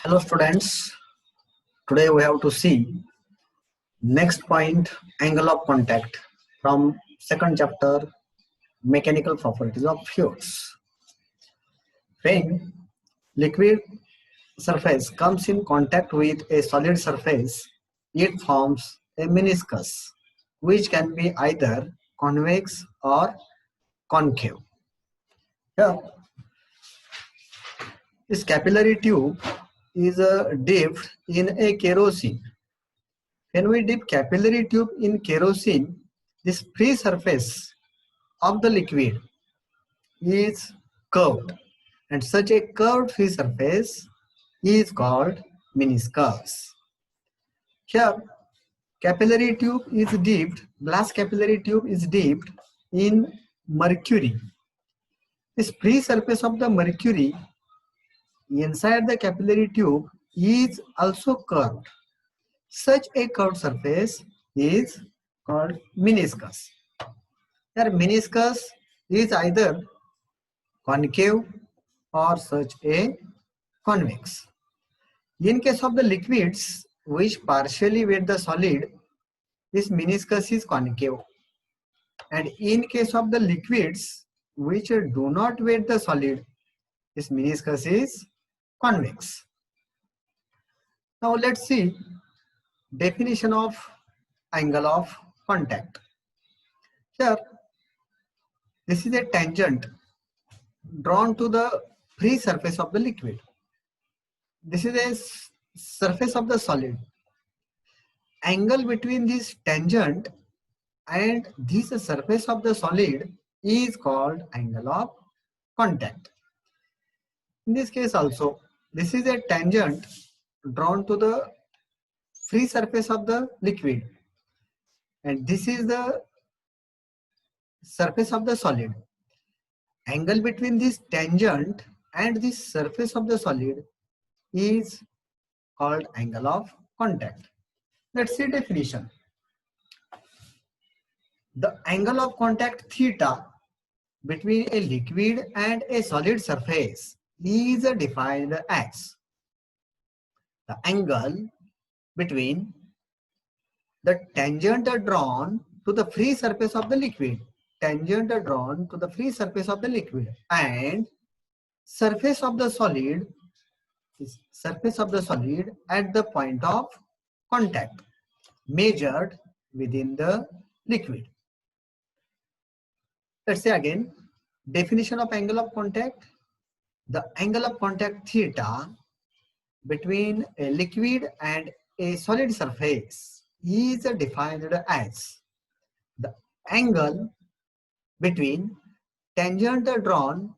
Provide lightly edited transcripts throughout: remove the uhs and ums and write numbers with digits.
Hello students, today we have to see next point, angle of contact from second chapter, mechanical properties of fluids. When liquid surface comes in contact with a solid surface, it forms a meniscus which can be either convex or concave. Here, this capillary tube is dipped in a kerosene. When we dip capillary tube in kerosene, this free surface of the liquid is curved, and such a curved free surface is called meniscus. Here, capillary tube is dipped, glass capillary tube is dipped in mercury. This free surface of the mercury inside the capillary tube is also curved. Such a curved surface is called meniscus. Here meniscus is either concave or such a convex. In case of the liquids which partially weight the solid, this meniscus is concave. And in case of the liquids which do not weight the solid, this meniscus is convex. Now let's see definition of angle of contact. Here, this is a tangent drawn to the free surface of the liquid. This is a surface of the solid. Angle between this tangent and this surface of the solid is called angle of contact. In this case also, this is a tangent drawn to the free surface of the liquid, and this is the surface of the solid. Angle between this tangent and this surface of the solid is called angle of contact. Let's see definition. The angle of contact theta between a liquid and a solid surface is defined as the angle between the tangent drawn to the free surface of the liquid, tangent drawn to the free surface of the liquid, and surface of the solid at the point of contact measured within the liquid. Let's say again, definition of angle of contact. The angle of contact theta between a liquid and a solid surface is defined as the angle between tangent drawn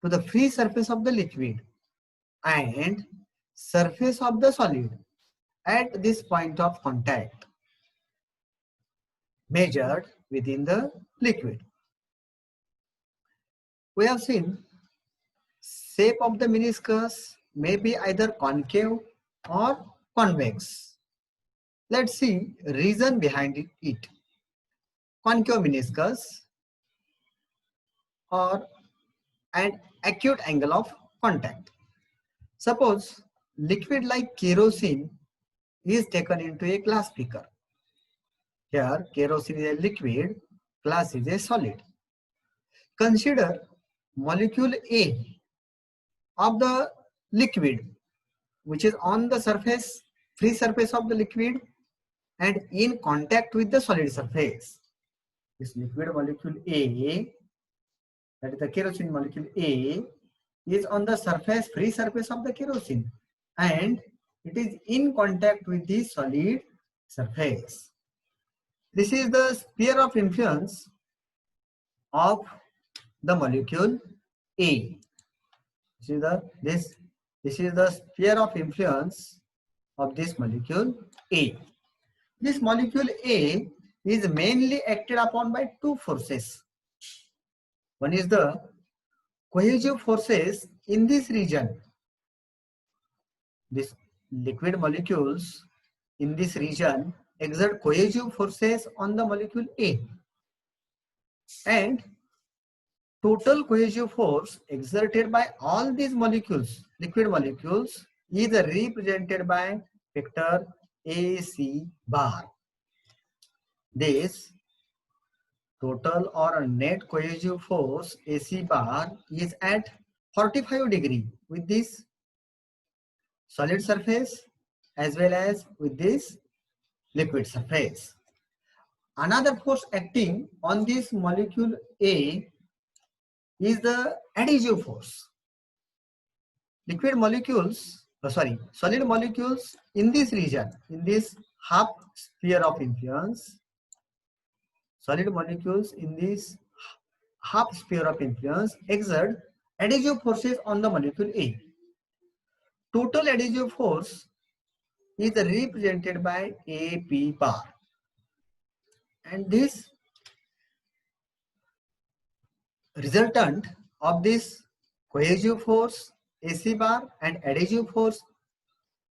to the free surface of the liquid and surface of the solid at this point of contact measured within the liquid. We have seen shape of the meniscus may be either concave or convex. Let's see reason behind it. Concave meniscus or an acute angle of contact. Suppose liquid like kerosene is taken into a glass beaker. Here kerosene is a liquid, glass is a solid. Consider molecule A of the liquid which is on the surface, free surface of the liquid and in contact with the solid surface. This liquid molecule A, that is the kerosene molecule A, is on the surface, free surface of the kerosene, and it is in contact with the solid surface. This is the sphere of influence of the molecule A. This is the sphere of influence of this molecule A. This molecule A is mainly acted upon by two forces. One is the cohesive forces in this region. These liquid molecules in this region exert cohesive forces on the molecule A, and total cohesive force exerted by all these molecules, liquid molecules, is represented by vector AC bar. This total or net cohesive force AC bar is at 45 degree with this solid surface as well as with this liquid surface. Another force acting on this molecule A is the adhesive force. Solid molecules in this region, in this half sphere of influence, solid molecules in this half sphere of influence exert adhesive forces on the molecule A. Total adhesive force is represented by AP bar. And this resultant of this cohesive force AC bar and adhesive force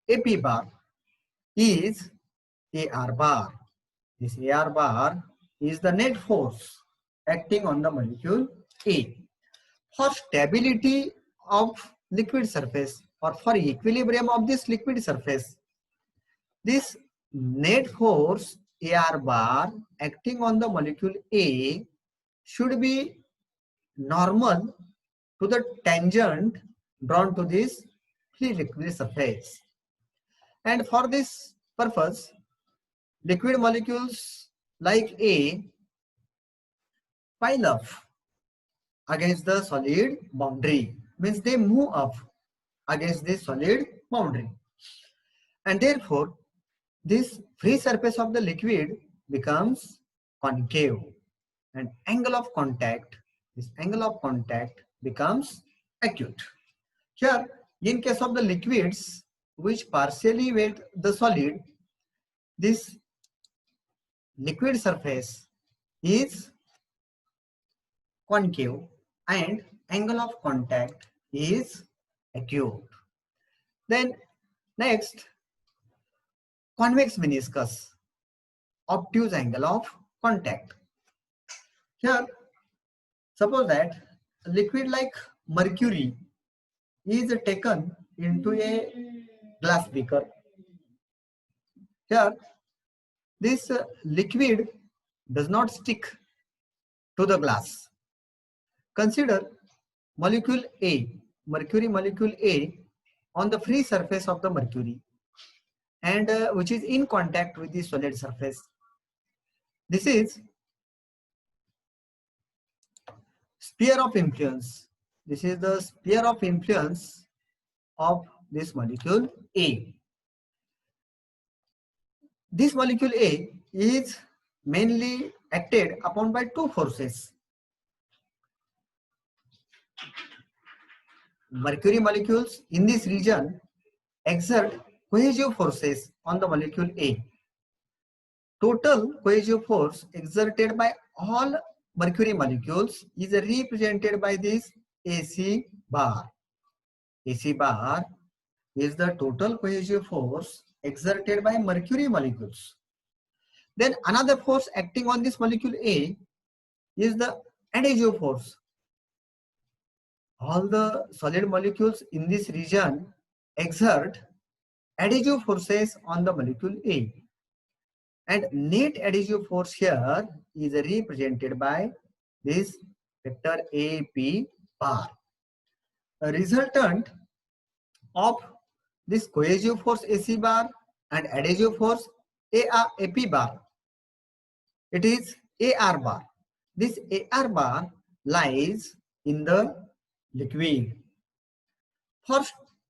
AP bar is AR bar. This AR bar is the net force acting on the molecule A. For stability of liquid surface or for equilibrium of this liquid surface, this net force AR bar acting on the molecule A should be normal to the tangent drawn to this free liquid surface. And for this purpose, liquid molecules like A pile up against the solid boundary, means they move up against this solid boundary, and therefore this free surface of the liquid becomes concave, and this angle of contact becomes acute. Here, in case of the liquids which partially weight the solid, this liquid surface is concave and angle of contact is acute. Then next, convex meniscus, obtuse angle of contact. Here, suppose that a liquid like mercury is taken into a glass beaker. Here, this liquid does not stick to the glass. Consider molecule A, mercury molecule A on the free surface of the mercury, and which is in contact with the solid surface. This is sphere of influence. This is the sphere of influence of this molecule A. This molecule A is mainly acted upon by two forces. Mercury molecules in this region exert cohesive forces on the molecule A. Total cohesive force exerted by all mercury molecules is represented by this AC bar. AC bar is the total cohesive force exerted by mercury molecules. Then another force acting on this molecule A is the adhesive force. All the solid molecules in this region exert adhesive forces on the molecule A, and net adhesive force here is represented by this vector AP bar. A resultant of this cohesive force AC bar and adhesive force AP bar, it is AR bar. This AR bar lies in the liquid. For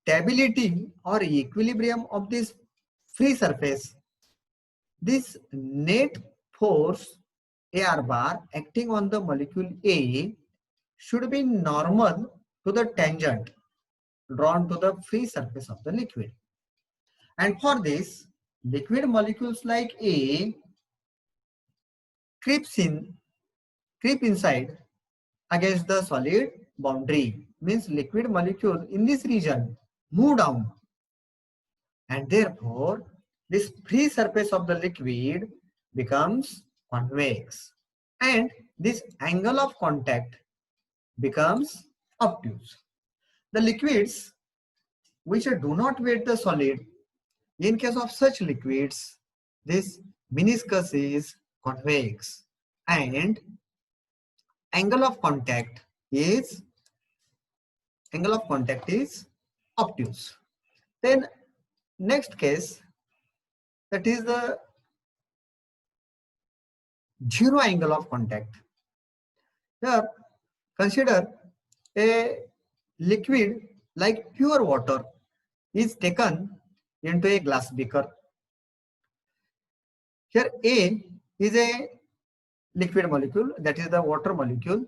stability or equilibrium of this free surface, this net force AR bar acting on the molecule A should be normal to the tangent drawn to the free surface of the liquid. And for this, liquid molecules like A creep inside against the solid boundary, means liquid molecule in this region move down, and therefore this free surface of the liquid becomes convex, and this angle of contact becomes obtuse. The liquids which do not weight the solid. In case of such liquids, this meniscus is convex and angle of contact is obtuse. Then next case, that is the zero angle of contact. Here consider a liquid like pure water is taken into a glass beaker. Here A is a liquid molecule, that is the water molecule,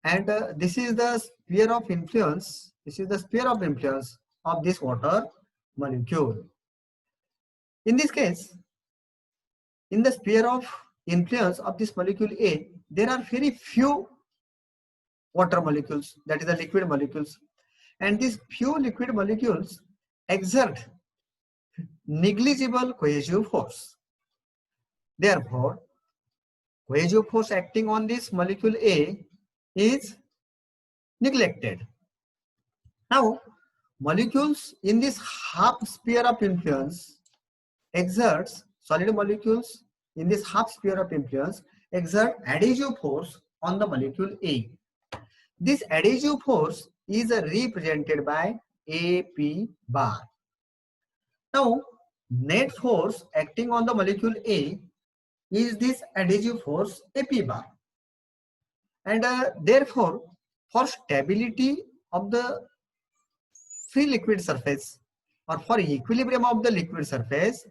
and this is the sphere of influence. This is the sphere of influence of this water molecule. In this case, in the sphere of influence of this molecule A, there are very few water molecules, that is the liquid molecules, and these few liquid molecules exert negligible cohesive force. Therefore, cohesive force acting on this molecule A is neglected. Now, molecules in this half sphere of influence exerts, solid molecules in this half sphere of influence exert adhesive force on the molecule A. This adhesive force is represented by AP bar. Now, net force acting on the molecule A is this adhesive force AP bar. And therefore, for stability of the free liquid surface or for equilibrium of the liquid surface,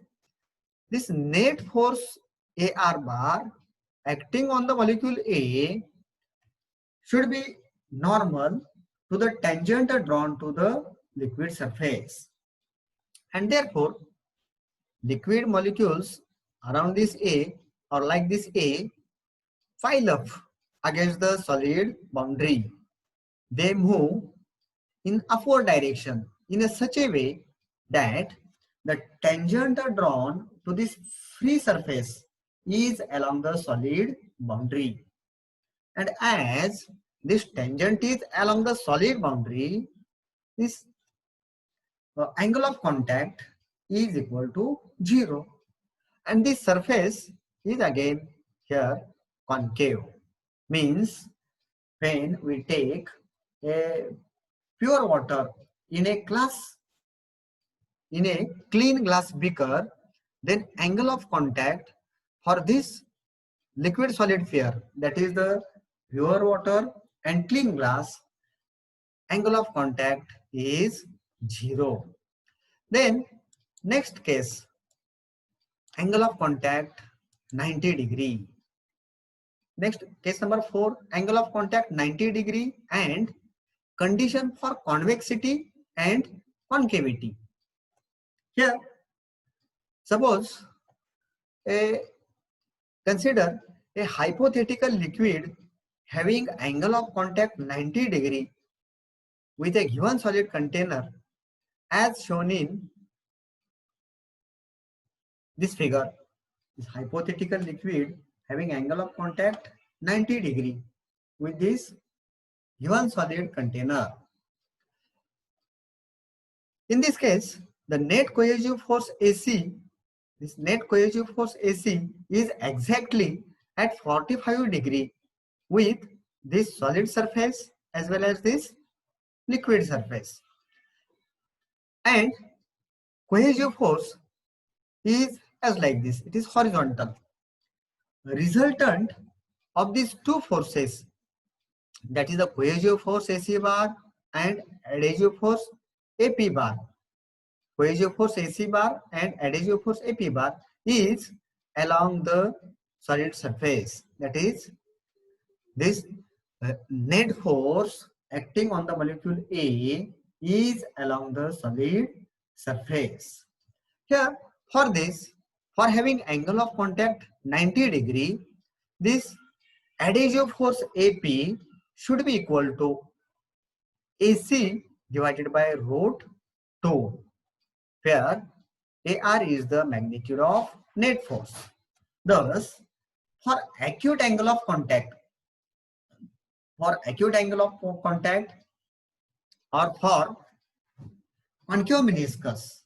this net force AR bar acting on the molecule A should be normal to the tangent drawn to the liquid surface. And therefore, liquid molecules around this A or like this A pile up against the solid boundary. They move in upward direction in a such a way that the tangent drawn to this free surface is along the solid boundary. And as this tangent is along the solid boundary, this angle of contact is equal to 0. And this surface is again here concave. Means when we take a pure water in a clean glass beaker, then angle of contact for this liquid solid pair, that is the pure water and clean glass, angle of contact is 0. Then next case, angle of contact 90 degree. Next case number 4, angle of contact 90 degree and condition for convexity and concavity. Here, suppose consider a hypothetical liquid having angle of contact 90 degree with a given solid container as shown in this figure. This hypothetical liquid having angle of contact 90 degree with this given solid container. In this case, the net cohesive force AC, this net cohesive force AC is exactly at 45 degree with this solid surface as well as this liquid surface. And cohesive force is as like this, it is horizontal. Resultant of these two forces, that is the cohesive force AC bar and adhesive force AP bar. Cohesive force AC bar and adhesive force AP bar is along the solid surface. That is, this net force acting on the molecule A is along the solid surface. Here, for this, for having angle of contact 90 degree, this adhesive force AP should be equal to AC divided by root 2, where AR is the magnitude of net force. Thus, for acute angle of contact, or for concave meniscus.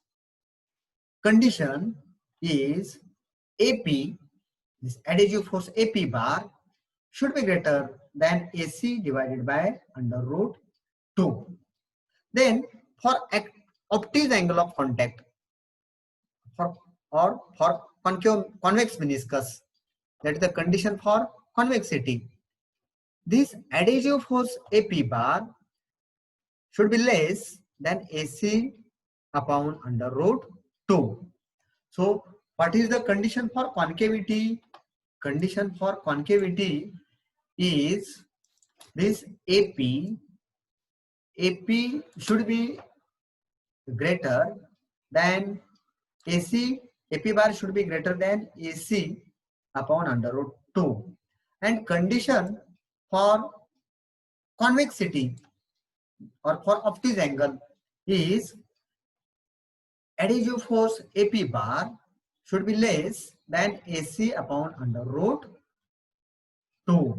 Condition is AP, this adhesive force AP bar should be greater than AC divided by under root 2. Then for obtuse angle of contact for convex meniscus, that is the condition for convexity. This adhesive force AP bar should be less than AC upon under root 2. So what is the condition for concavity? Condition for concavity is this AP should be greater than AC, AP bar should be greater than AC upon under root 2. And condition for convexity or for obtuse angle is adhesive force AP bar should be less than AC upon under root 2.